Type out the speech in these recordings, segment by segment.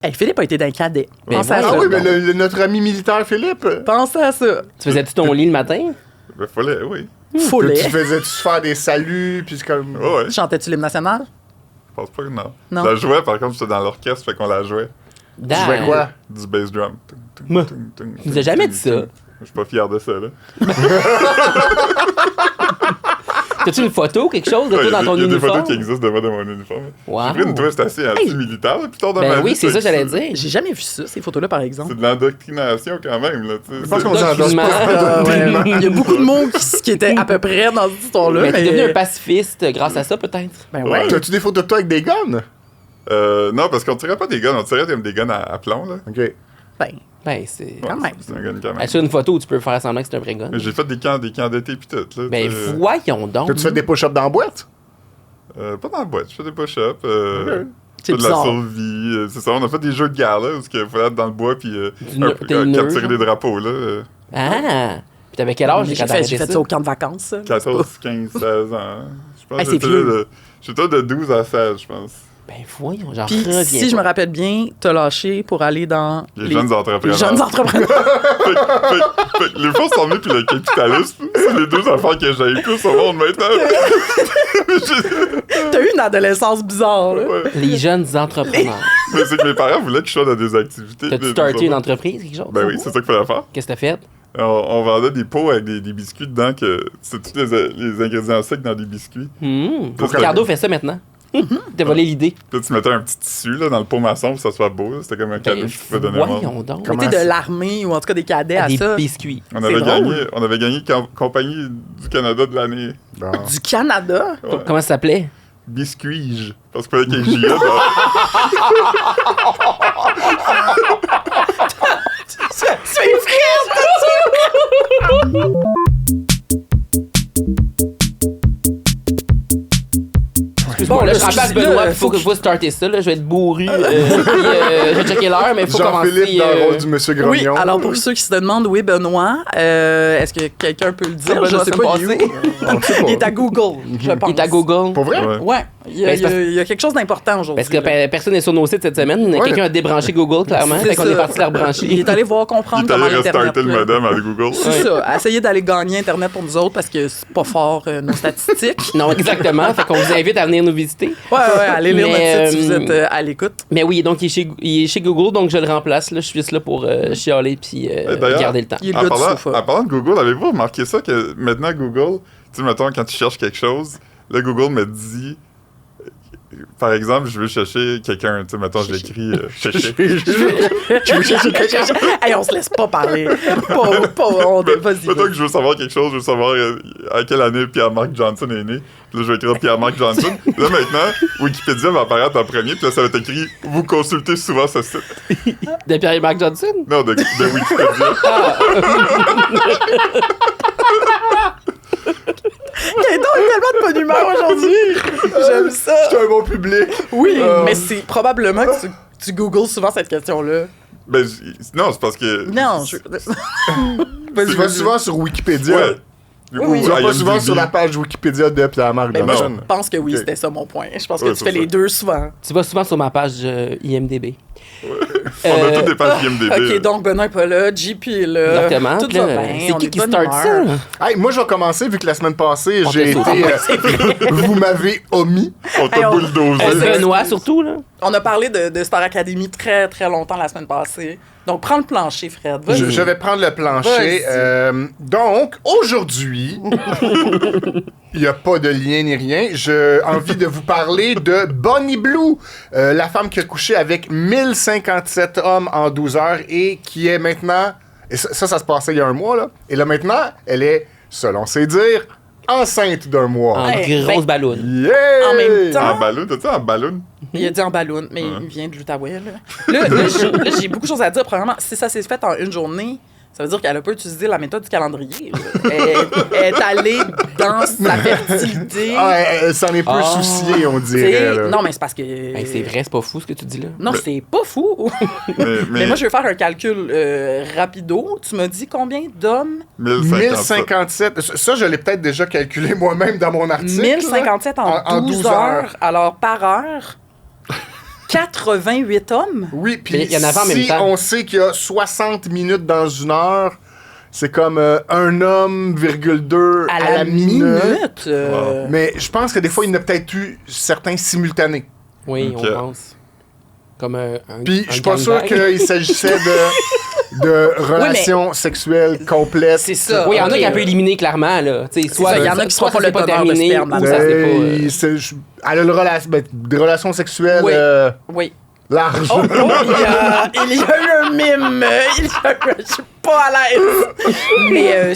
Hey, Philippe a été d'un cadet. Mais Pensez à ouais. ça. Ah oui, mais notre ami militaire Philippe. Pensez à ça. Tu faisais-tu ton lit le matin? Ben, fallait, oui. Follet. Tu faisais-tu faire des saluts, puis c'est comme... Ouais, ouais. Chantais-tu l'hymne national? Je pense pas que non. Non. Je la jouais, par contre, j'étais dans l'orchestre, fait qu'on la jouait. Tu jouais quoi? Du bass drum. Moi. Tu nous as jamais dit ça. Je suis pas fier de ça, là. T'as-tu une photo ou quelque chose de Ouais, toi dans ton il y a des uniforme? photos qui existent de moi dans mon uniforme. Wow. J'ai pris une twist assez anti-militaire, là, plus tard dans ma Ben vie. oui, c'est ça que j'allais dire. J'ai jamais vu ça, ces photos-là, par exemple. C'est de l'endoctrination quand même, là, tu sais. Je pense qu'on s'en Document. endort Il y a beaucoup de monde qui était à peu près dans cette histoire-là. Mais t'es devenu un pacifiste grâce à ça, peut-être? Ben ouais. T'as-tu des photos de toi avec des guns? Non, parce qu'on tirait pas des guns, on tirait comme des guns à plomb, là. OK. Ben, Ben, c'est... quand même. C'est un gun quand même. Ah, sur une photo où tu peux faire semblant que c'est un vrai gun. Mais j'ai fait des camps d'été pis tout, là. Ben, tu sais. voyons donc. T'as-tu fait des push-ups dans la boîte? Pas dans la boîte, je fais des push-ups. C'est de la bizarre. survie. C'est ça, on a fait des jeux de guerre, là, où il fallait être dans le bois puis t'es une capturer nœud, des drapeaux, là. Ah! Puis t'avais quel âge quand t'as J'ai fait ça? ça au camp de vacances. ça. 14, 15, 16 ans. Je pense Hey, que c'est vieux. j'étais de 12 à 16, je pense. Ben voyons, j'en Puis, reviens si je me pas. rappelle bien, t'as lâché pour aller dans Les jeunes entrepreneurs. les jeunes entrepreneurs. Fait que les forces armées puis le capitalisme, c'est les deux affaires que j'ai plus au monde maintenant. T'as eu une adolescence bizarre, là. Ouais. Les jeunes entrepreneurs. Mais c'est que mes parents voulaient que je sois dans des activités. T'as-tu des starté une affaires. entreprise, quelque chose? Ben oui, c'est ça qu'il fallait faire. Qu'est-ce que t'as fait? On vendait des pots avec des biscuits dedans, que c'est tous les ingrédients secs dans des biscuits. Parce que- Ricardo fait ça maintenant. T'as volé l'idée. Puis là, tu mettais un petit tissu là, dans le pot maçon pour que ça soit beau. Là. C'était comme un cadeau Ben, que tu pouvais donner au monde. voyons donc. Comment T'es de c'est- l'armée ou en tout cas des cadets à Des ça. biscuits. On C'est avait, drôle. gagné Compagnie du Canada de l'année. Bon. Du Canada. Ouais. Comment ça s'appelait? Biscuits. Parce qu'il fallait qu'il y ait JA. C'est vrai, Excuse-moi, là, je rappelle à Benoît qu'il faut que je starter ça. Là. Je vais être bourru. Puis, je vais checker l'heure, mais il faut commencer. Jean-Philippe dans le rôle du Monsieur Oui, Grognon. alors pour ceux qui se demandent où est Benoît, est-ce que quelqu'un peut le dire? Benoît, Je sais c'est pas, passé. il est où? On sait pas. Il est à Google, je pense. Il est à Google. Pour vrai? Ouais. Ouais, il y a, Ben, c'est parce- il y a quelque chose d'important aujourd'hui. Parce que là. personne n'est sur nos sites cette semaine. Ouais. Quelqu'un a débranché Google, clairement. C'est Fait qu'on ça. est parti la Il rebrancher. est allé voir Il comprendre est comment allé l'Internet... restarter le là. modem à Google. C'est ça, essayer d'aller gagner Internet pour nous autres parce que c'est pas fort nos statistiques. Non, exactement. Fait qu'on vous invite à venir nous visiter. Ouais, allez lire Mais, notre site si vous êtes à l'écoute. Mais oui, donc il est chez Google, donc je le remplace. Là, je suis juste là pour chialer puis D'ailleurs, garder le temps. Il est le En gars du parlant, sofa. en parlant de Google, avez-vous remarqué ça que maintenant Google, tu sais, mettons, quand tu cherches quelque chose, là, Google me dit, par exemple, je veux chercher quelqu'un, tu sais, mettons, je l'écris, chercher. Hey, on se laisse pas parler. Vas-y. Mettons que je veux savoir quelque chose, je veux savoir à quelle année Pierre-Marc Johnson est né. Puis là, je vais écrire Pierre-Marc Johnson. Là, maintenant, Wikipédia va apparaître en premier, puis là, ça va être écrit « Vous consultez souvent ce site De Pierre-Marc Johnson? ». Non, de Wikipédia. Gaëtan est tellement de bonne humeur aujourd'hui. J'aime ça. C'est un bon public. Oui, mais c'est probablement que tu googles souvent cette question-là. Ben, non, c'est parce que... Non, Tu vas souvent sur Wikipédia. Ouais. Oui, Tu vas pas IMDb. souvent sur la page Wikipédia de Pierre-Marc Mais moi, Johnson. je pense que oui, Ok. c'était ça mon point. Je pense que Ouais, tu c'est fais ça. les deux souvent. Tu vas souvent sur ma page IMDB. On a toutes des pages IMDb. OK, donc Benoît est pas là, JP est là. Exactement. Tout Puis va là, bien, c'est on qui est de qui bonne start humeur. ça? Hey, moi, je vais commencer, vu que la semaine passée, On j'ai te été... sauve. vous m'avez omis. On t'a Hey, on- bulldozé. Benoît, surtout, là. On a parlé de Star Academy très, très longtemps la semaine passée. Donc, prends le plancher, Fred. Vas-y. Je vais prendre le plancher. Vas-y. Donc, aujourd'hui, il n'y a pas de lien ni rien. J'ai envie de vous parler de Bonnie Blue, la femme qui a couché avec 1057 hommes en 12 heures et qui est maintenant... Et ça se passait il y a un mois, là. Et là, maintenant, elle est, selon ses dires, enceinte d'un mois. En Hey, grosse ben- balloune. Yeah! En même temps- En ballon, t'as-tu en ballon? Il a dit en ballon, mais il vient de l'Outaouais. Là, j'ai beaucoup de choses à dire. Premièrement, si ça s'est fait en une journée, ça veut dire qu'elle a pas utilisé la méthode du calendrier. Là. Elle est allée dans sa fertilité. Ah, elle s'en est peu Ah. souciée, on Tu sais, dirait. là. non, mais c'est parce que... Hey, c'est vrai, c'est pas fou ce que tu dis là. Non, c'est pas fou. Mais moi, je vais faire un calcul rapido. Tu m'as dit combien d'hommes? 1057. 1057. Ça, je l'ai peut-être déjà calculé moi-même dans mon article. 1057 en 12 heures. Alors, par heure, 88 hommes? Oui, puis Mais il y en avait en même si temps. on sait qu'il y a 60 minutes dans une heure, c'est comme un homme, virgule 2 À la minute? Mais je pense que des fois, il y en a peut-être eu certains simultanés. Oui, Ok. on pense. Comme un Puis je suis pas gangbang. sûr qu'il s'agissait de relations sexuelles complètes. C'est ça. Oui, il y en a Ok. qui a pu éliminer clairement, là. Tu sais, soit ça, il y en a qui soit sont pas ça le s'est pas donneur de terminé, sperme, ou ça s'est Elle a des relations sexuelles Oui. Oui. larges. Oh, il y a eu un mime. Je suis pas à l'aise. Mais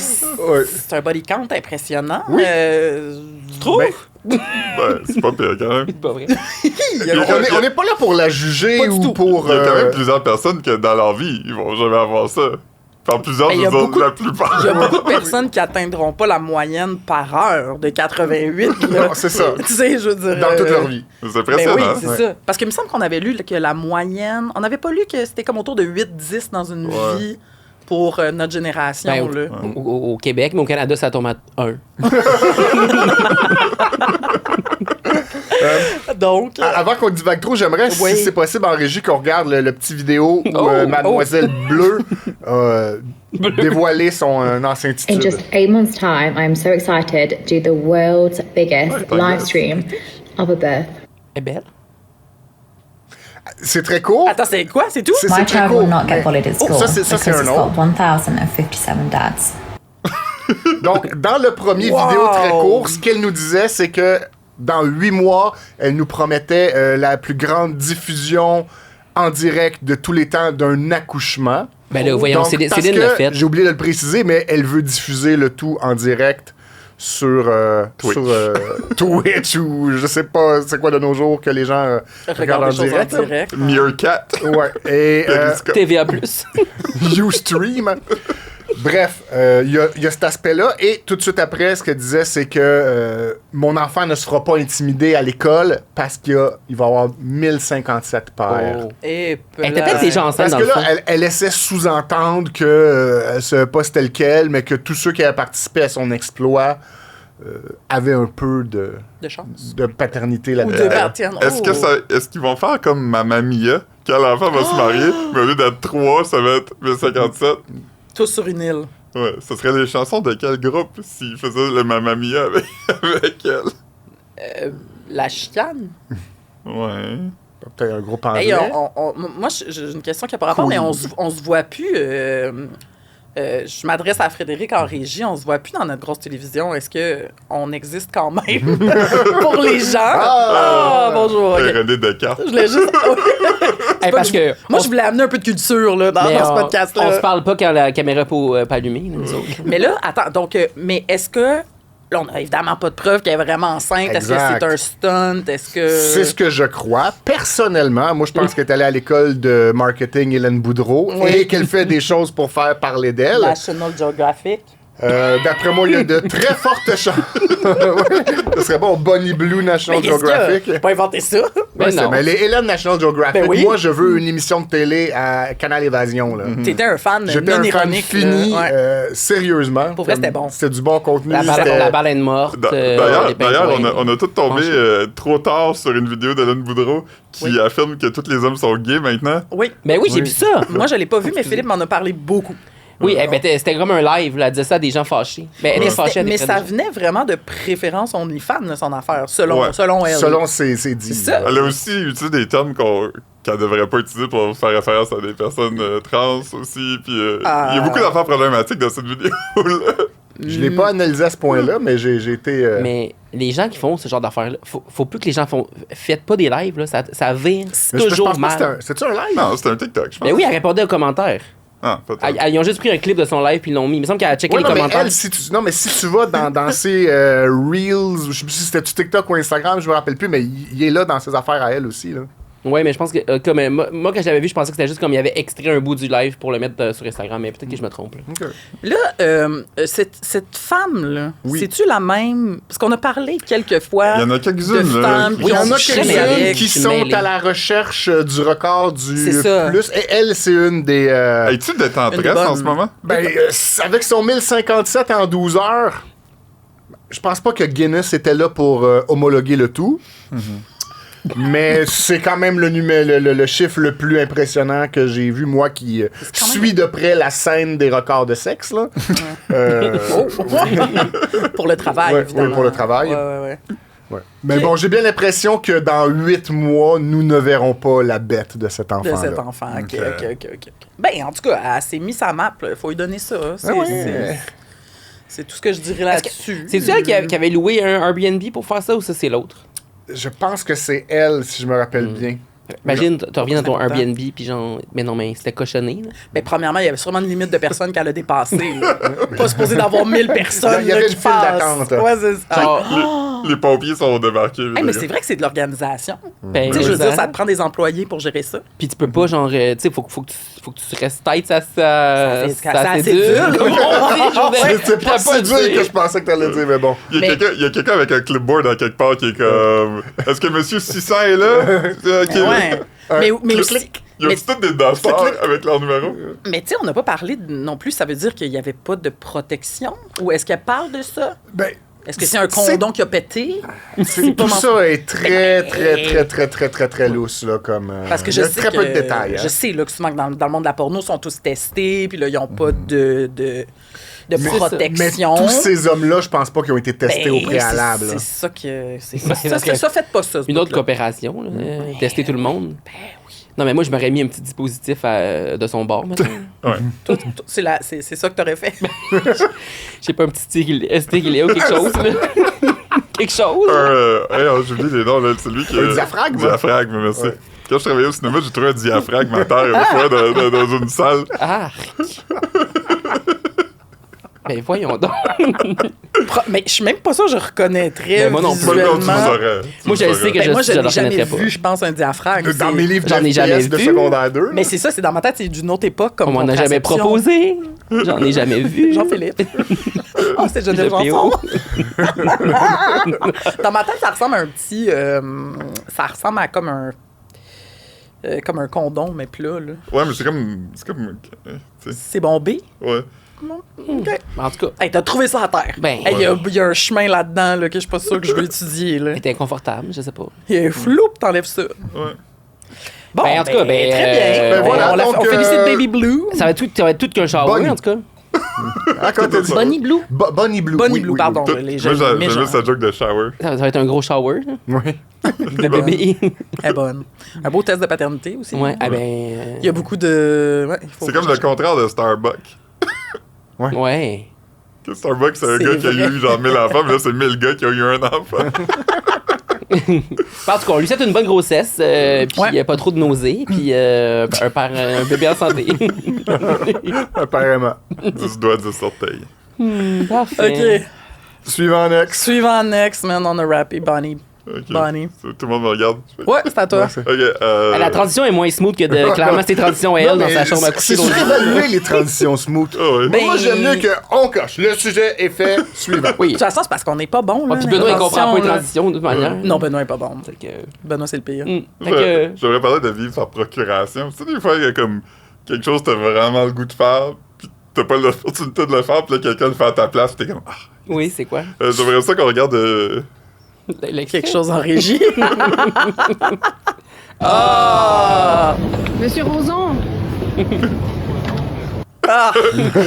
Ouais. c'est un body count impressionnant. Oui. Tu trouves? Ben, Ben, c'est pas pire quand même. C'est pas vrai. on n'est pas là pour la juger Pas du ou tout. pour... Il y a quand même plusieurs personnes que dans leur vie, ils vont jamais avoir ça. Par plusieurs, Ben, il y je a veux dire, beaucoup- la plupart. Il y a beaucoup de personnes qui atteindront pas la moyenne par heure de 88. Là. Non, c'est ça. Tu sais, je veux dire. Dans toute leur vie. C'est Ben impressionnant. oui, c'est Ouais. ça. Parce qu'il me semble qu'on avait lu que la moyenne. On n'avait pas lu que c'était comme autour de 8-10 dans une Ouais. vie pour notre génération. Ben, là. au Québec, mais au Canada, ça tombe à 1. Donc. Avant qu'on divague trop, j'aimerais, Oui. si c'est possible, en régie, qu'on regarde le petit vidéo où Oh, Mademoiselle Bleu a dévoilé son ancien In titre. just 8 months' time, I am so excited to do the world's biggest Oh, live stream of a birth. Elle est belle. C'est très court. Attends, c'est quoi? C'est tout? C'est My très child court. will not get mais- bullied at Oh, school ça, c'est because un it's nom. got 1057 dads. Donc, dans le premier Wow. vidéo très court, ce qu'elle nous disait, c'est que dans 8 mois, elle nous promettait la plus grande diffusion en direct de tous les temps d'un accouchement. Ben là, voyons, Donc, Céline parce l'a que, fait. j'ai oublié de le préciser, mais elle veut diffuser le tout en direct sur Twitch. Twitch ou je sais pas c'est quoi de nos jours que les gens regardent en des choses direct. en direct. Meerkat. Ouais. Et Periscope. TVA+. Ustream. Bref, il y a cet aspect-là. Et tout de suite après, ce qu'elle disait, c'est que mon enfant ne se fera pas intimider à l'école parce qu'il va avoir 1057 pères. Oh. Et Elle était peut-être déjà enceinte Parce dans que le fond. là, elle laissait sous-entendre que elle savait pas c'était lequel, mais que tous ceux qui avaient participé à son exploit avaient un peu de chance. de paternité Ou là-dedans. de Bertienne. Est-ce qu'ils vont faire comme Mamma Mia, quand l'enfant va se marier, mais au lieu d'être 3, ça va être 1057? Tous sur une île. Ouais, ce serait les chansons de quel groupe s'ils faisaient le Mamma Mia avec elle? La chicane. Ouais. Peut-être un groupe anglais. Hey, moi, j'ai une question qui n'a pas rapport, mais on se voit plus. Je m'adresse à Frédéric en régie. On se voit plus dans notre grosse télévision. Est-ce qu'on existe quand même pour les gens? Ah, bonjour. ok. René Descartes. Je voulais juste. Hey, parce que Moi, je voulais amener un peu de culture là, dans mais ce on podcast-là. se parle pas quand la caméra n'est pas allumée, nous autres. Mais là, attends, donc, mais est-ce que. Là, on n'a évidemment pas de preuve qu'elle est vraiment enceinte. Est-ce que Exact. c'est un stunt? Est-ce que. C'est ce que je crois. Personnellement, moi, je pense qu'elle est allée à l'école de marketing Hélène Boudreau Oui. et qu'elle fait des choses pour faire parler d'elle. National Geographic. D'après moi, il y a de très fortes chances. Ouais, ce serait bon, Bonnie Blue National Mais qu'est-ce qu'il y a? Geographic. J'ai pas inventé ça. Mais Ouais, c'est- non. mais les Hélène National Geographic, Ben oui. moi, je veux une émission de télé à Canal Évasion. Là. T'étais un fan J'étais non un fan ironique. fini, là. Ouais. sérieusement. Pour vrai, c'était Comme bon. C'était du bon contenu. La c'était- baleine morte. D'ailleurs, les pingouins. on a tous tombé trop tard sur une vidéo d'Hélène Boudreau qui Oui. affirme que tous les hommes sont gays maintenant. Oui. Ben oui, j'ai vu ça. Moi, je l'ai pas vu, mais Philippe m'en a parlé beaucoup. Oui, eh ben, c'était comme un live, là, elle disait ça à des gens fâchés. Ben, elle Mais, est fâchée avec ça venait vraiment de préférence OnlyFans, là, son affaire, selon elle. Selon ses dits. C'est ça. Elle a aussi utilisé des termes qu'elle devrait pas utiliser pour faire référence à des personnes trans aussi. Puis il y a beaucoup d'affaires problématiques dans cette vidéo-là. Je l'ai pas analysé à ce point-là, mais j'ai été... Mais les gens qui font ce genre d'affaires-là, faut plus que les gens font. Faites pas des lives, là, ça vire Mais je toujours pense pas que mal. c'est-tu un live? Non, c'était un TikTok, je pense. Mais oui, elle répondait aux commentaires. Ah, peut-être. Ils ont juste pris un clip de son live puis ils l'ont mis. Il me semble qu'elle a checké Ouais, les non, mais commentaires. elle, mais si tu vas dans ses Reels, je sais plus si c'était TikTok ou Instagram, je me rappelle plus, mais il est là dans ses affaires à elle aussi. Là. Ouais, mais je pense que comme moi quand je l'avais vu, je pensais que c'était juste comme il avait extrait un bout du live pour le mettre sur Instagram, mais peut-être que je me trompe. Là. Là, cette femme-là, Oui. c'est-tu la même? Parce qu'on a parlé quelques fois. Il y en a quelques-unes, de là. femmes Il y en a qui ont quelques-uns couché qui je suis sont mêlé. à la recherche du record du C'est ça. plus. Et elle, c'est une des... Es-tu Une détentresse bonne. en ce moment? Avec son 1057 en 12 heures, je pense pas que Guinness était là pour homologuer le tout. Mais c'est quand même le chiffre le plus impressionnant que j'ai vu, moi qui suis de près la scène des records de sexe. Là. Pour le travail, évidemment. Oui, pour le travail. Ouais. Ouais. Mais bon, j'ai bien l'impression que dans 8 mois, nous ne verrons pas la bête de cet enfant-là. De cet enfant, OK. Ben, en tout cas, elle s'est mise sa map, il faut lui donner ça. C'est tout ce que je dirais là-dessus. C'est elle qui avait loué un Airbnb pour faire ça ou ça, c'est l'autre? Je pense que c'est elle, si je me rappelle bien. Imagine, tu reviens dans ton Airbnb, puis genre, mais non, mais c'était cochonné. Là. Mais premièrement, il y avait sûrement une limite de personnes qu'elle a dépassé. Pas supposé d'avoir 1000 personnes. Il y avait là, une qui file passent. d'attente. Ouais, c'est ça. Genre, Les pompiers sont débarqués. Hey, mais c'est vrai que c'est de l'organisation. ben, Tu sais, je veux ça. dire, ça te prend des employés pour gérer ça. Puis tu peux pas, genre, tu sais, faut que tu restes tête à Ça cédule. cédule. C'est pas si dur que je pensais que t'allais dire, mais bon. Il y a quelqu'un avec un clipboard à quelque part qui est comme. Est-ce que Monsieur 600 est là? Ok. Ouais. Mais aussi. Ils ont tous des danseurs avec leur numéro. Mais tu sais, on n'a pas parlé non plus, ça veut dire qu'il n'y avait pas de protection? Ou est-ce qu'elle parle de ça? Ben, Est-ce que c'est un condom qui a pété? tout ça est très lousse, là, comme... Parce que il y je a sais très que, peu de détails. Je sais là, que souvent que dans le monde de la porno, ils sont tous testés, puis là, ils n'ont pas de protection. Mais tous ces hommes-là, je pense pas qu'ils ont été testés au préalable. C'est ça que... C'est ça, faites pas ça. Une autre coopération, là, tester tout le monde. Ben oui. Non, mais moi, je m'aurais mis un petit dispositif de son bord, maintenant. Ouais. C'est ça que t'aurais fait. J'ai pas un petit stérilet ou quelque chose, là. Quelque chose. J'oublie les noms, là. C'est lui qui. Un diaphragme? Diaphragme, merci. Ouais. Quand je travaillais au cinéma, j'ai trouvé un diaphragme à terre une fois dans une salle. Arc. Mais voyons donc. Mais je suis même pas sûre que je reconnaîtrais Mais moi non plus. visuellement. Moi, je sais que Ben, moi, je je n'ai le jamais reconnaîtrais pas. vu, je pense, un diaphragme. Dans mes livres J'en ai jamais de vu. secondaire 2. Mais c'est ça, c'est dans ma tête, c'est d'une autre époque comme On m'en a jamais contraception. proposé. J'en ai jamais vu. Jean-Philippe. Oh, c'était Geneviève Le Janson. Dans ma tête, ça ressemble à un petit... ça ressemble à comme un condom, mais plat, là. Ouais, mais c'est comme. Tu sais. C'est bombé. Ouais. OK. En tout cas, Hey, t'as trouvé ça à terre. Ben, Hey, il y a un chemin là-dedans là, que je suis pas sûr que je veux étudier. Là. c'était inconfortable, je sais pas. Il y a un flou, t'enlèves ça. Ouais. Bon, Ben, en tout cas, très bien. ben, voilà, donc, on félicite Baby Blue. Ça va être tout qu'un shower, Bonnie. en tout cas. Ah, quand t'as dit Bonnie Blue. Bonnie Blue. Bonnie oui, Blue, oui, pardon. Moi, Les j'aime jeunes juste sa joke de shower. Ça va être un gros shower, là, Oui. de bébé. Elle est bonne. Un beau test de paternité aussi. Ouais, ah ben. Il y a beaucoup de... Ouais, il faut- C'est comme le contraire de Starbucks. Ouais. Que Starbucks, c'est un C'est gars qui a vrai. eu genre 1000 enfants, mais là, c'est 1000 gars qui ont eu un enfant. En tout cas, on lui souhaite une bonne grossesse, puis Ouais. pas trop de nausées, puis un bébé en santé. Apparemment. 10 doigts, 10 orteils. Parfait. OK. Suivant next. Suivant next, man, on a rappé Bonnie. Ok. Bonnie. Tout le monde me regarde. Ouais, c'est à toi. Ok, La transition est moins smooth que de. Clairement, ses transitions à elle dans sa chambre à coucher. C'est surévalué les transitions smooth. Ah ouais. Ben- Moi, j'aime mieux qu'on coche. Le sujet est fait. Suivant. Oui. De toute façon, c'est parce qu'on n'est pas bon. Ah, Là, puis Benoît, il comprend pas les là. transitions de toute manière. Non, Benoît est pas bon. Fait que. Benoît, c'est le pire. Fait que. J'aurais parlé de vivre par procuration. Tu sais, des fois, il y a comme quelque chose que t'as vraiment le goût de faire, puis t'as pas l'opportunité de le faire, puis là, quelqu'un le fait à ta place, puis t'es comme. Ah. Oui, c'est quoi? J'aimerais ça qu'on regarde. Quelque chose en régie. Monsieur Roson, Ah!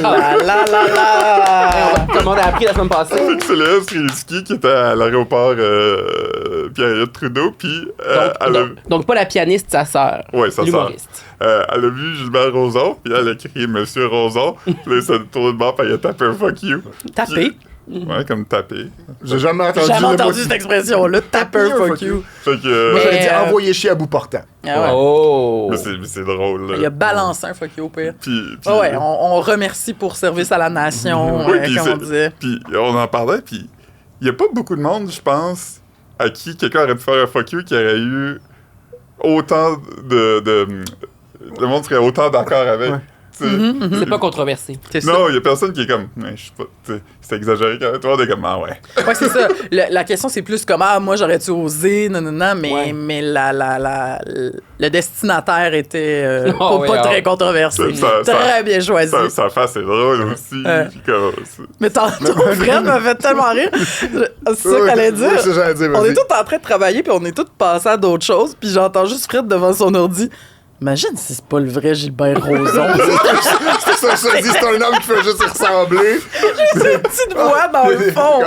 La la la la! Comme on a appris la semaine passée. C'est Léa Strelitsky qui était à l'aéroport Pierre-Éliott Trudeau, puis elle a. Donc, pas la pianiste, sa sœur. Ouais, sa sœur. L'humoriste. Elle a vu Gilbert Rozon, puis elle a crié Monsieur Rozon, puis là, il s'est tourné de bord, puis elle a tapé un fuck you. Taper. Ouais, comme taper. J'ai jamais entendu Jamais le entendu mot- cette expression-là. Taper, fuck you. Fait que. Moi, j'aurais dit Mais, envoyer chier à bout portant. Ah ouais. Oh! Mais c'est drôle, là. Il a balancé un fuck you au pire. Puis. Ah ouais, on remercie pour service à la nation, Oui, puis comme on disait. Puis on en parlait, puis il y a pas beaucoup de monde, je pense, à qui quelqu'un aurait pu faire un fuck you qui aurait eu autant de le monde serait autant d'accord avec. Ouais. C'est pas controversé. C'est ça. Non, il y a personne qui est comme, je sais pas, c'est exagéré quand toi, t'es comme, ouais. Ouais, c'est ça. La question, c'est plus comme, moi, j'aurais-tu osé, non, mais, mais le destinataire était pas très controversé. Très bien choisi. Sa face est drôle aussi. Puis comme, mais ton frère m'a fait tellement rire. C'est ça que t'allais dire. Oui, c'est ça que j'allais dire, On vas-y. est tous en train de travailler, puis on est tous passés à d'autres choses, puis j'entends juste Fred devant son ordi. Imagine si c'est pas le vrai Gilbert Rozon. C'est ça, je dis, c'est un homme qui fait juste y ressembler. C'est une petite voix dans le fond.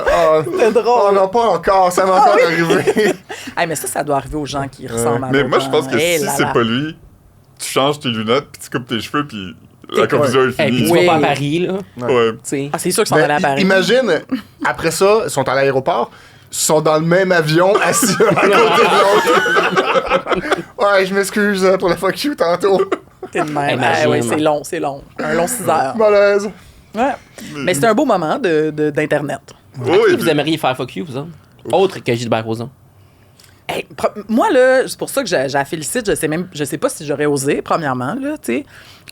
C'est drôle. Oh non, pas encore, ça m'est encore arrivé. Hey, mais ça doit arriver aux gens qui ressemblent à mais d'autres moi, je pense gens. que Eh si là c'est là. pas lui, tu changes tes lunettes, puis tu coupes tes cheveux, puis la confusion est Et puis finie. tu Oui. vas pas à Paris, là. Ouais. Tu sais. Ah, c'est sûr qu'ils sont Ben, allés à Paris. imagine, après ça, ils sont à l'aéroport, ils sont dans le même avion, assis un à côté de l'autre. Ouais, je m'excuse pour la fuck you tantôt. T'es de même. Imagine. Ah, ouais, c'est long. Un long 6 heures. Malaise. Ouais. Mais c'était un beau moment d'Internet. Oui, Qui vous aimeriez faire fuck you, vous autres? Autre que Gilbert Rozon. Hey, moi, là, c'est pour ça que j'ai la félicite. Je sais pas si j'aurais osé, premièrement, là, tu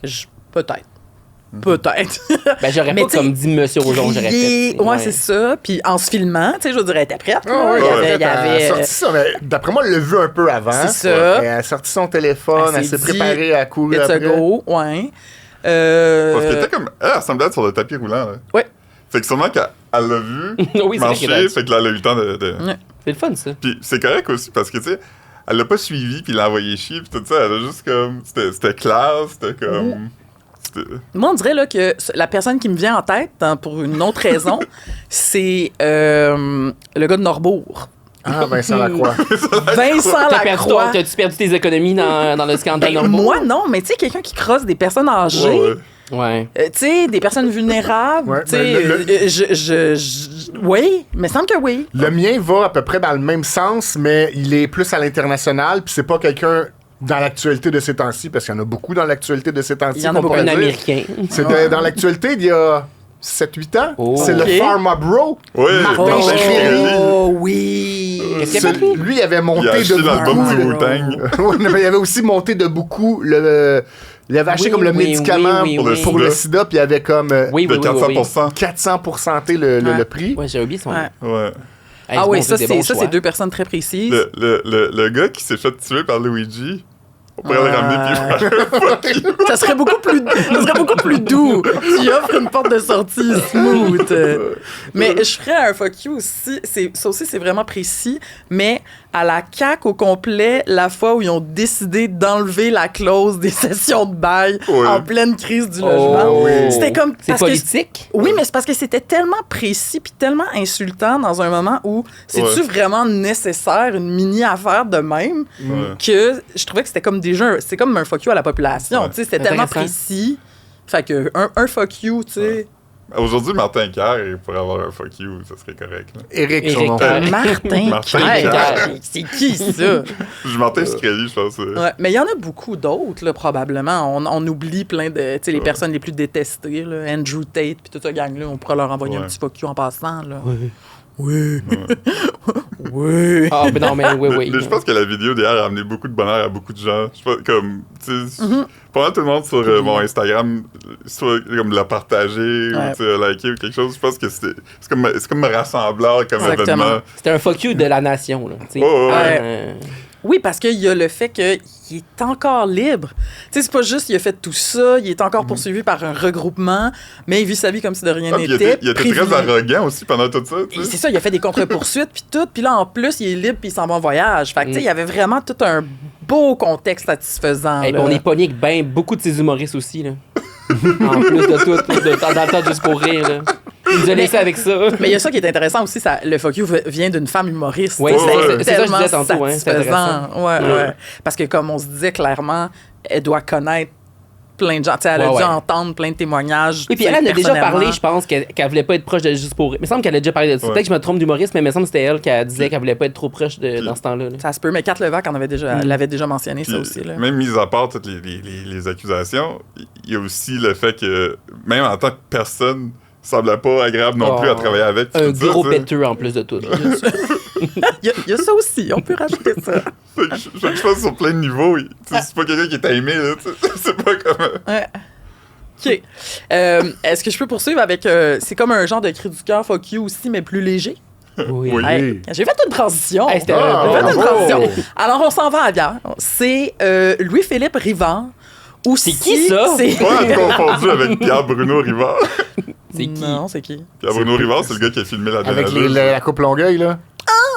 sais. Peut-être. Peut-être. Ben, j'aurais Mais pas t'sais, comme dit Monsieur Rozon, j'aurais crier, fait. ouais, c'est ça. Puis en se filmant, tu sais, je veux dire, elle était prête. là. Ah oui, il y avait sorti ça, mais d'après moi, elle l'a vu un peu avant. C'est ça. Elle a sorti son téléphone, elle s'est dit, préparée à courir It's a après. go, ouais. Parce qu'elle était comme, elle ressemblait à être sur le tapis roulant, là. Ouais. Fait que sûrement qu'elle l'a vu Oui, c'est vrai marcher, qu'elle a- fait que là, elle a eu le temps de... Ouais. C'est le fun, ça. Puis c'est correct aussi, parce que, tu sais, elle l'a pas suivi, puis l'a envoyé chier, puis tout ça, elle a juste comme... C'était classe, c'était comme... Moi, on dirait là, que la personne qui me vient en tête, pour une autre raison, c'est le gars de Norbourg. Ah, Vincent Lacroix. Vincent Lacroix. T'as-tu perdu tes économies dans le scandale Ben, Norbourg? moi, non, mais tu sais, quelqu'un qui crosse des personnes âgées, Ouais. Ouais. tu sais, des personnes vulnérables, Ouais, tu sais, oui, il me semble que oui. Le mien va à peu près dans le même sens, mais il est plus à l'international, puis c'est pas quelqu'un dans l'actualité de ces temps-ci, parce qu'il y en a beaucoup dans l'actualité de ces temps-ci. Il y en a qu'on beaucoup. pourrait Un dire. Américain. C'était dans l'actualité d'il y a 7-8 ans. Oh. C'est Ok. le Pharma Bro. Oui, Martin Martin Shkreli. Shkreli. Oh, oui. Qu'est-ce qu'il a fait, lui? Lui, il avait monté Il a acheté de l'album beaucoup. du Wu-Tang. Ouais, mais il avait aussi monté de beaucoup il avait acheté Oui, comme le oui, médicament oui, oui, pour oui. le sida, puis il avait comme Oui, De oui, oui, oui, oui. 400%. 400% le prix. Ouais, j'ai oublié son nom. Ouais. Ouais. Hey, Ah c'est oui, bon, ça, des bons c'est choix. deux personnes très précises. Le gars qui s'est fait tuer par Luigi, on pourrait le ramener puis Ça serait beaucoup plus doux. Tu offres une porte de sortie smooth. Mais je ferais un fuck you aussi. Ça aussi, c'est vraiment précis. Mais à la CAQ au complet, la fois où ils ont décidé d'enlever la clause des sessions de bail Ouais. en pleine crise du logement. Oh. C'était comme... C'est parce que- politique? Oui, mais c'est parce que c'était tellement précis puis tellement insultant dans un moment où c'est-tu Ouais. vraiment nécessaire, une mini-affaire de même, Ouais. que je trouvais que c'était comme déjà... C'est comme un fuck you à la population, Ouais. tu sais. C'était tellement Intéressant. précis. Fait que un fuck you, tu sais... Aujourd'hui, Martin Kerr, il pourrait avoir un fuck you, ça serait correct. Là. Eric, son Eric nom. Kerr. Martin Martin Kerr. Kerr. C'est qui, ça? Je Martin Shkreli, je pense. Ouais, mais il y en a beaucoup d'autres, là, probablement. On oublie plein de... Tu sais, les personnes les plus détestées, là. Andrew Tate, puis toute cette gang-là, on pourrait leur envoyer un Ouais. petit fuck you en passant, là. Oui. Oui. Ah, ben non, mais oui. Mais je pense que la vidéo d'hier a amené beaucoup de bonheur à beaucoup de gens. Je pense, comme, tu sais, Mm-hmm. pas mal tout le monde sur mon Instagram, soit comme l'a partagé Ouais. ou tu sais, liké ou quelque chose. Je pense que c'est comme rassembleur comme Exactement. événement. C'était un fuck you de la nation, là. tu sais. Ouais. Oui, parce qu'il y a le fait qu'il est encore libre. Tu sais, c'est pas juste qu'il a fait tout ça, il est encore poursuivi par un regroupement, mais il vit sa vie comme si de rien Ah, puis n'était. il était très privilégié. arrogant aussi pendant tout ça. tu Et sais. c'est ça, il a fait des contre-poursuites, puis tout. Puis là, en plus, il est libre, puis il s'en va en voyage. Fait que, tu sais, il y avait vraiment tout un beau contexte satisfaisant. Hey, là. on est pogné avec ben beaucoup de ces humoristes aussi, là. En plus de tout, dans le temps juste pour rire, là. Il nous a laissé avec ça. Mais il y a ça qui est intéressant aussi, le fuck you vient d'une femme humoriste. Oui, Tu sais, c'est ça que je tellement disais tantôt, hein, c'est satisfaisant. Ouais. Ouais. Parce que comme on se disait clairement, elle doit connaître plein de gens. Tu sais, elle a Ouais, dû ouais. entendre plein de témoignages. Et puis elle en a déjà parlé, je pense, qu'elle voulait pas être proche de Juste pour rire. Il me semble qu'elle a déjà parlé de ça. Ouais. Peut-être que je me trompe d'humoriste, mais il me semble que c'était elle qui disait qu'elle voulait pas être trop proche dans ce temps-là. là. Ça se peut, mais Kat Levac l'avait déjà mentionné, Puis, ça aussi. Là. même mis à part toutes les accusations, il y a aussi le fait que, même en tant que personne, semblait pas agréable non plus à travailler avec. Un tout ça, gros tu sais. péteux en plus de tout. Il y a ça aussi, on peut rajouter ça. Fait que je pense sur plein de niveaux, tu sais, c'est pas quelqu'un qui est aimé, là. Tu sais, c'est pas comme. Ouais. OK. Est-ce que je peux poursuivre avec... c'est comme un genre de cri du cœur fuck you aussi, mais plus léger? Oui. Hey, j'ai fait une transition. Hey, c'était J'ai fait une bravo. transition. Alors, on s'en va à bière. C'est Louis-Philippe Rivard. C'est qui, ça? Pas confondu avec Pierre-Bruno Rivard. C'est qui? Non, c'est qui? Pierre-Bruno Rivard, c'est le gars qui a filmé la Avec dénageuse. la coupe Longueuil, là.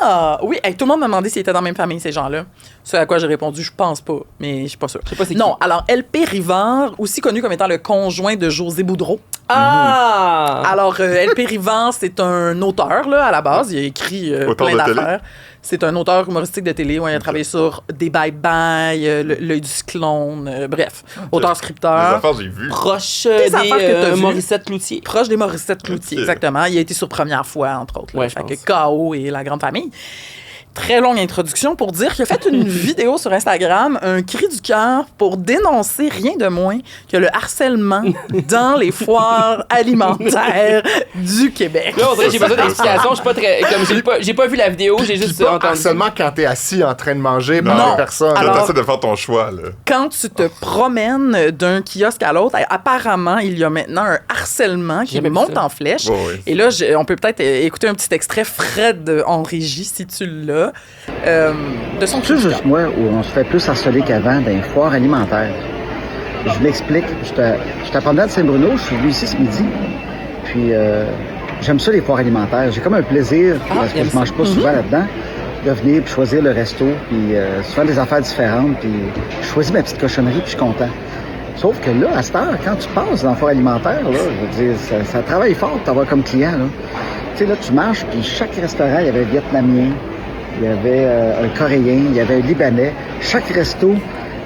Ah, oui. Hey, tout le monde m'a demandé s'ils étaient dans la même famille, ces gens-là. Ce à quoi j'ai répondu, je pense pas, mais je suis pas sûre. Je sais pas c'est qui. Non, alors, LP Rivard, aussi connu comme étant le conjoint de José Boudreau. Ah! Alors, LP Rivard, c'est un auteur, là, à la base. Il a écrit Auteur plein de télé? d'affaires. C'est un auteur humoristique de télé. Ouais, il a travaillé sur Des Bye-Bye, L'œil du cyclone, bref. Les Auteur-scripteur. affaires, j'ai vu. Proche Des affaires que t'as vues. Morissette Cloutier. Proche des Morissette Cloutier, Ok. exactement. Il a été sur Première Fois, entre autres. Ouais, Là. je Fait pense. que KO et la grande famille. Très longue introduction pour dire qu'il a fait une vidéo sur Instagram, un cri du cœur pour dénoncer rien de moins que le harcèlement dans les foires alimentaires du Québec. Là, on dirait que j'ai besoin d'explications. Je suis pas très. Comme j'ai pas vu la vidéo, j'ai juste Pas entendu. seulement quand t'es assis en train de manger Non. par une personne. Alors- T'essaies de faire ton choix, là. Quand tu te promènes d'un kiosque à l'autre, apparemment, il y a maintenant un harcèlement qui Jamais vu monte ça. en flèche. Ouais, ouais. Et là, on peut peut-être écouter un petit extrait Fred en régie, si tu l'as, de son C'est cri du juste moi où on se fait plus harceler qu'avant dans les foires alimentaires. Je m'explique. J'étais à Promenade Saint-Bruno, je suis venu ici ce midi. Puis j'aime ça les foires alimentaires. J'ai comme un plaisir, parce que je mange pas souvent là-dedans, de venir puis choisir le resto, puis souvent des affaires différentes, puis je choisis ma petite cochonnerie puis je suis content. Sauf que là, à cette heure, quand tu passes dans le foire alimentaire, là, je veux dire, ça travaille fort de t'avoir comme client. Là. Tu sais, là, tu marches, puis chaque restaurant, il y avait un Vietnamien, il y avait un Coréen, il y avait un Libanais. Chaque resto,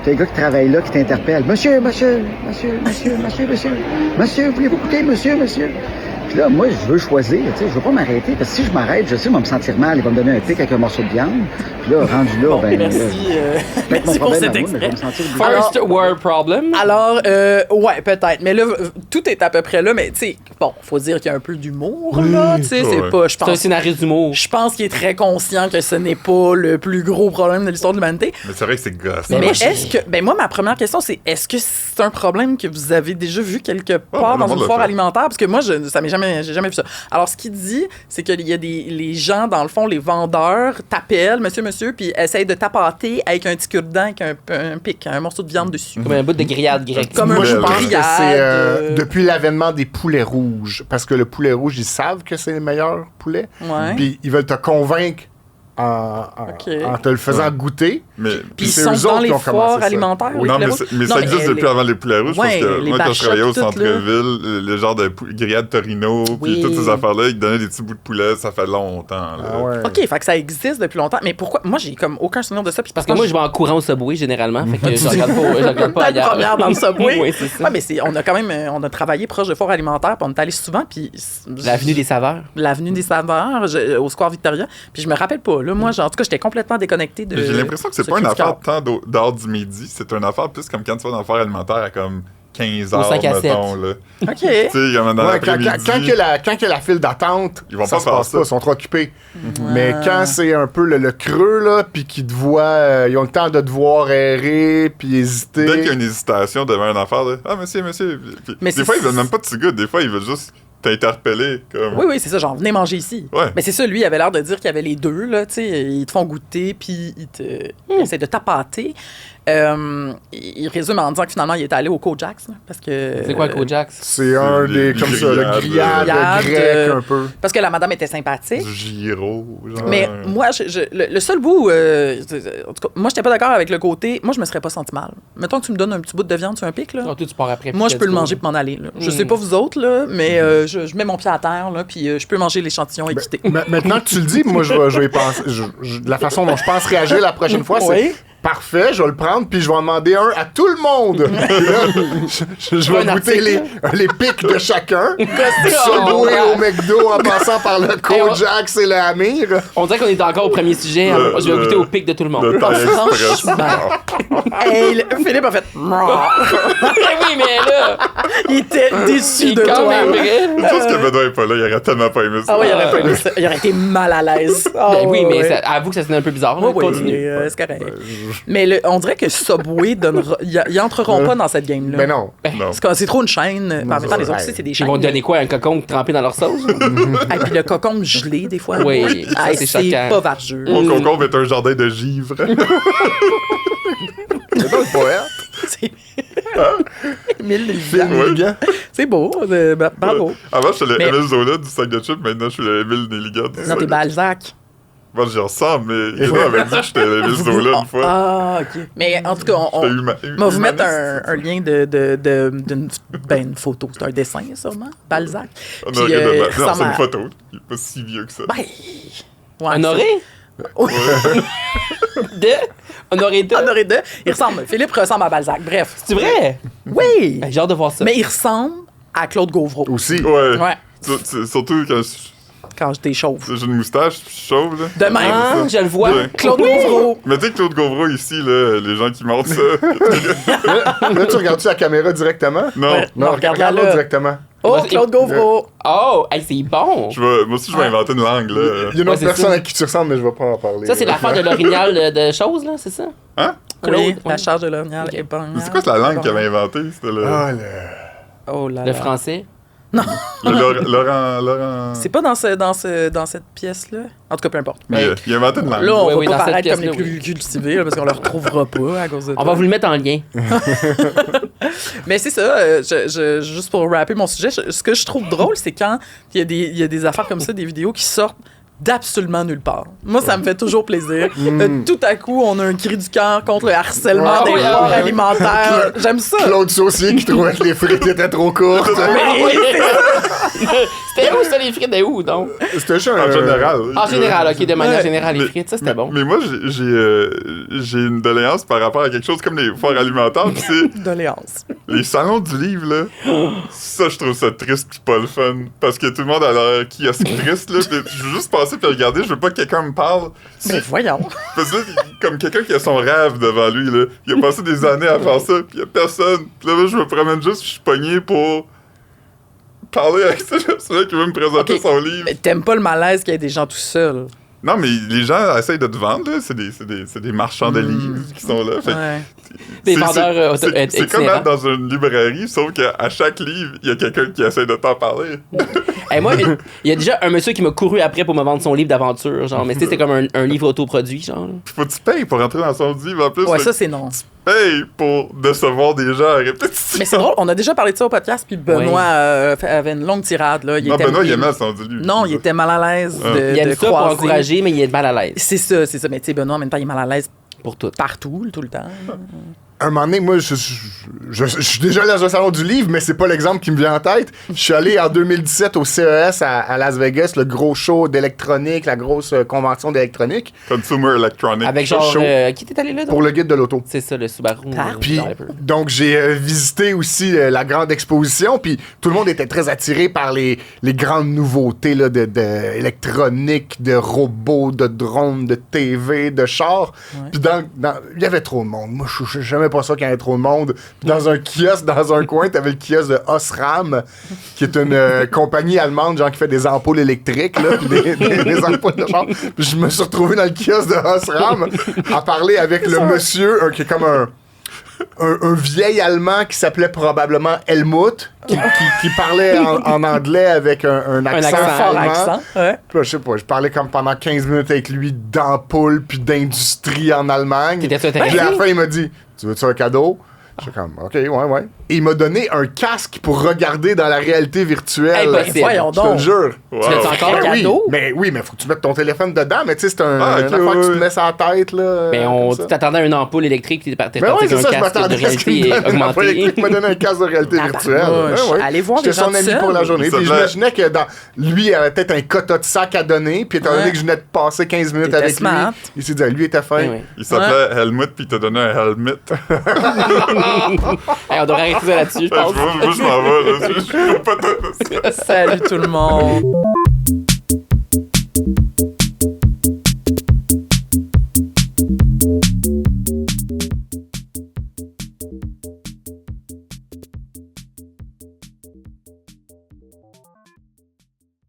t'as des gars qui travaillent là, qui t'interpellent. Monsieur, voulez-vous goûter, monsieur? Puis là, moi, je veux choisir, tu sais, je veux pas m'arrêter, parce que si je m'arrête, je sais, il va me sentir mal, il va me donner un pic avec un morceau de viande. Puis là, rendu là, Bon, ben, merci, peut-être mon merci pour problème cet à moi, mais je vais extrait. me sentir bizarre. First world problem. Alors, ouais, peut-être. Mais là, tout est à peu près là. Mais, tu sais, bon, faut dire qu'il y a un peu d'humour, là. Tu sais, c'est Ouais. pas, je C'est un pense... scénariste d'humour. Je pense qu'il est très conscient que ce n'est pas le plus gros problème de l'histoire de l'humanité. Mais c'est vrai que c'est gosse. Mais moi, est-ce que... Ben moi, ma première question, c'est est-ce que c'est un problème que vous avez déjà vu quelque part le dans monde une l'a foire fait. alimentaire? Parce que moi, j'ai jamais vu ça. Alors, ce qu'il dit, c'est qu'il y a les gens, dans le fond, les vendeurs, t'appellent, monsieur, puis essayent de t'appâter avec un petit cure-dent, avec un pic, un morceau de viande dessus. Comme un bout de grillade grecque. Comme un Moi, je bout de pense que grillade, c'est depuis l'avènement des poulets rouges. Parce que le poulet rouge, ils savent que c'est les meilleurs poulets. Ouais. Puis ils veulent te convaincre en te le faisant goûter. Mais, Puis ils c'est sont eux dans autres les qui ont commencé foires ça. alimentaires. les non, poulets mais, rouges. mais Non, ça existe depuis les- avant les poulets rouges. Ouais, parce que les moi, quand je travaillais au bachottes, tout, là. centre-ville, le genre de grillade Torino, Oui. puis toutes ces affaires-là, ils donnaient des petits bouts de poulet, ça fait longtemps. Là. Ah ouais. OK, fait que ça existe depuis longtemps. Mais pourquoi? Moi, j'ai comme aucun souvenir de ça. Puis Parce que moi, je vais en courant au Subway, généralement. Fait que je regarde pas T'as une ailleurs. première dans le Subway. Oui, c'est ça. Ouais, mais on a quand même on a travaillé proche de foires alimentaires, puis on est allé souvent, puis L'avenue des saveurs. l'avenue des Saveurs, au Square Victoria. Puis je me rappelle pas. Là, moi, en tout cas, j'étais complètement déconnecté de. J'ai l'impression que c'est ce pas une cri du affaire cœur. tant d'heure du midi, c'est une affaire plus comme quand tu vas dans le foire alimentaire à comme 15 Au heures, 5 à 7. mettons. Là. OK. Tu sais, comme dans Ouais, quand l'après-midi. il y a la file d'attente, Ils vont ça pas se faire passe ça. pas, ils sont trop occupés. Mais quand c'est un peu le creux, là, puis qu'ils te voient, ils ont le temps de te voir errer, puis hésiter. Dès qu'il y a une hésitation devant une affaire, là, ah, monsieur. Puis Mais des c'est- fois, ils veulent même pas de good, des fois, ils veulent juste t'interpeller. Comme... Oui, c'est ça, genre, venez manger ici. Ouais. Mais c'est ça, lui, il avait l'air de dire qu'il y avait les deux, là, tu sais, ils te font goûter, puis ils essaient de t'appâter. Il résume en disant que finalement, il est allé au Kojax, là, parce que... C'est quoi, Kojax? C'est un les des, comme ça, le grillades, grillade grec, un peu. Parce que la madame était sympathique. Du gyro, genre. Mais moi, le seul bout, en tout cas, moi, j'étais pas d'accord avec le côté, moi, je me serais pas senti mal. Mettons que tu me donnes un petit bout de viande sur un pic, là. Ah, toi, tu pars après. Moi, je puis peux le let's go. manger pour m'en aller. Là. Je sais pas vous autres, là, mais je mets mon pied à terre, là, puis je peux manger l'échantillon et quitter. Maintenant que tu le dis, moi, je vais y penser. La façon dont je pense réagir la prochaine fois, c'est Oui. parfait, je vais le prendre, puis je vais en demander un à tout le monde. Puis là, je vais Un goûter les pics de chacun. Du Subway au McDo en passant par le Kojax et le Amir. On dirait qu'on est encore au premier sujet. Le- Je vais le- goûter au pic de tout le monde. Le Thai franchement. Express. Hey, Philippe a fait... Oui, mais là, Il était déçu c'est de quand toi. même vrai. Je pense que Benoît est pas là, il aurait tellement pas aimé ça. Ah oui, il aurait pas aimé ça. Il aurait été mal à l'aise. Ah, Ben oui, ouais, mais ouais. ça- avoue que ça sonne un peu bizarre. Oui, là. oui, Continue. c'est correct. Mais on dirait que Subway donnera. Ils entreront pas dans cette game-là. Ben non. Non. C'est trop une chaîne. En même temps, les autres, c'est des Ils chaînes. vont te donner quoi, un cocon trempé dans leur sauce? Et puis le cocon gelé, des fois. Oui, ça, c'est choquant. pas vargeux. Mon concombre est un jardin de givre. C'est pas le poète. C'est- Émile Phil Nelligan. Nelligan. C'est beau. Bravo. Avant, j'étais le Mais- Émile Zola du sac de chips. Maintenant, je suis le Émile Nelligan du Non, sac t'es de- Balzac. Moi, j'y ressemble, mais Guénon avait dit que j'étais l'Émile Zola une fois. Ah, OK. Mais en tout cas, on va vous mettre un lien d'une photo. C'est un dessin, sûrement. Balzac. Puis, Honoré de il Non, ressemble c'est une à- photo. Il est pas si vieux que ça. Ben, ouais, Honoré? Oui. Honoré de? Honoré de. Philippe ressemble à Balzac. Bref. C'est vrai? Oui. Ben, j'ai hâte de voir ça. Mais il ressemble à Claude Gauvreau. Aussi. Ouais. Ouais. Surtout quand Quand j'étais chauve. j'ai une moustache, puis je suis chauve, là. De même. Ah, je le vois. Ouais. Claude Gauvreau. Mais tu sais, Claude Gauvreau, ici, là, les gens qui montrent ça. Là, tu regardes-tu la caméra directement? Non. Ouais. Non, regarde-la regarde-la là. directement. Oh, Moi, Claude Gauvreau. Oh, hey, c'est bon. Moi aussi, je vais inventer une langue, là. Il y a une Ouais, autre c'est personne ça. à qui tu ressembles, mais je vais pas en parler. Ça, c'est l'affaire de l'orignal de choses, là, c'est ça? Hein? Oui, Claude, la ouais. charge de l'orignal est bonne. Mais c'est quoi la langue qu'il avait inventée? C'était le... Ah, Oh là Le là. français. Laurent... C'est pas dans cette pièce-là? En tout cas, peu importe. Mais il a inventé une langue. Là, on Oui, va oui, pas dans cette paraître comme les pièce-là, plus cultivés, là, parce qu'on le retrouvera pas à cause de On toi. va vous le mettre en lien. Mais c'est ça, juste pour rapper mon sujet, ce que je trouve drôle, c'est quand il y a des affaires comme ça, des vidéos qui sortent d'absolument nulle part. Moi, ça me fait toujours plaisir. Tout à coup, on a un cri du cœur contre le harcèlement des foires alimentaires. J'aime ça. Claude Saucier qui trouvait que les frites étaient trop courtes. C'était où, ça, les frites? C'était où, donc? C'était juste En général. En général, OK, de manière Ouais. générale, les frites, ça, c'était bon. Mais moi, j'ai une doléance par rapport à quelque chose comme les foires alimentaires, pis c'est Doléance. les salons du livre, là. Ça, je trouve ça triste pis pas le fun. Parce que tout le monde a l'air kiosque triste, là. Pis je veux juste passer pis regarder, je veux pas que quelqu'un me parle. Mais voyons. Parce que là, comme quelqu'un qui a son rêve devant lui, là. Il a passé des années à faire ça, pis y a personne. Pis là, je me promène juste, je suis pogné pour parler avec celui-là qui veut me présenter Ok. son livre. Mais t'aimes pas le malaise qu'il y ait des gens tout seuls. Non, mais les gens essayent de te vendre, là. C'est des marchands de livres qui sont là. Fait que Ouais. Des c'est- vendeurs c'est comme itinérants. être dans une librairie, sauf qu'à chaque livre, il y a quelqu'un qui essaie de t'en parler. Hey, moi, il y a déjà un monsieur qui m'a couru après pour me vendre son livre d'aventure, genre, mais tu sais, c'était comme un livre autoproduit, genre. Faut que tu payes pour entrer dans son livre. En plus, Ouais, fait ça, que c'est non. tu payes pour décevoir des gens à répétition. Mais c'est drôle, on a déjà parlé de ça au podcast, puis Benoît avait une longue tirade. Là. Non, Benoît, il aimait son livre. Non, il était mal à l'aise de, Il aime de ça pour croiser. encourager, mais il est mal à l'aise C'est ça. Mais tu sais, Benoît, en même temps, il est mal à l'aise pour tout. partout, tout le temps. Un moment donné, moi, je suis déjà allé dans un salon du livre, mais c'est pas l'exemple qui me vient en tête. Je suis allé en 2017 au CES à Las Vegas, le gros show d'électronique, la grosse convention d'électronique, Consumer Electronic. Avec genre. chaud. Qui t'es allé là, donc? pour le guide de l'auto. C'est ça, le Subaru. Puis, Driver. donc, j'ai visité aussi la grande exposition, puis tout le monde était très attiré par les grandes nouveautés là, de électronique, de robots, de drones, de TV, de chars. Puis il y avait trop de monde. Moi, je n'aimais pas ça qu'il y avait trop de monde. Puis dans un kiosque, dans un coin, t'avais le kiosque de Osram, qui est une compagnie allemande, genre qui fait des ampoules électriques, là, puis des ampoules de char. Puis je me suis retrouvé dans le kiosque de Osram à parler avec le monsieur, qui est comme un vieil Allemand qui s'appelait probablement Helmut, qui parlait en anglais avec un accent Fort allemand. accent. Ouais. Puis là, je sais pas, je parlais comme pendant 15 minutes avec lui d'ampoules puis d'industrie en Allemagne. T'étais-tu Puis intéressé? à la fin, il m'a dit, tu veux-tu un cadeau? J'étais comme, OK, ouais. Et il m'a donné un casque pour regarder dans la réalité virtuelle. Impossible. Voyons Je te le donc. jure. Wow. Tu l'as-tu encore? Un Oui, cadeau? mais faut que tu mettes ton téléphone dedans, mais tu sais, c'est une Ah, ok, affaire que tu te ouais. mets sur la tête, là. Ben, comme tu ça. t'attendais à une ampoule électrique, puis t'es parti Ben ouais, avec c'est un ça, je casque de m'attendais à ce qu'il me réalité donne une ampoule augmentée. électrique, il m'a donné un casque de réalité virtuelle. Tabarnouche. Ouais. Allez voir J'étais des gens son ami seuls. pour la journée. Il Puis s'appelait- j'imaginais que lui, il avait peut-être un quota de sac à donner. Puis étant donné Ouais. que je venais de passer 15 minutes T'étais avec smart. lui, il s'est dit, lui était fin. Ouais, ouais. Il s'appelait Helmut, puis il t'a donné un helmet. Hey, on devrait arrêter ça là-dessus, je pense. Moi, je m'en vais, là. Je peux pas te... Salut tout le monde.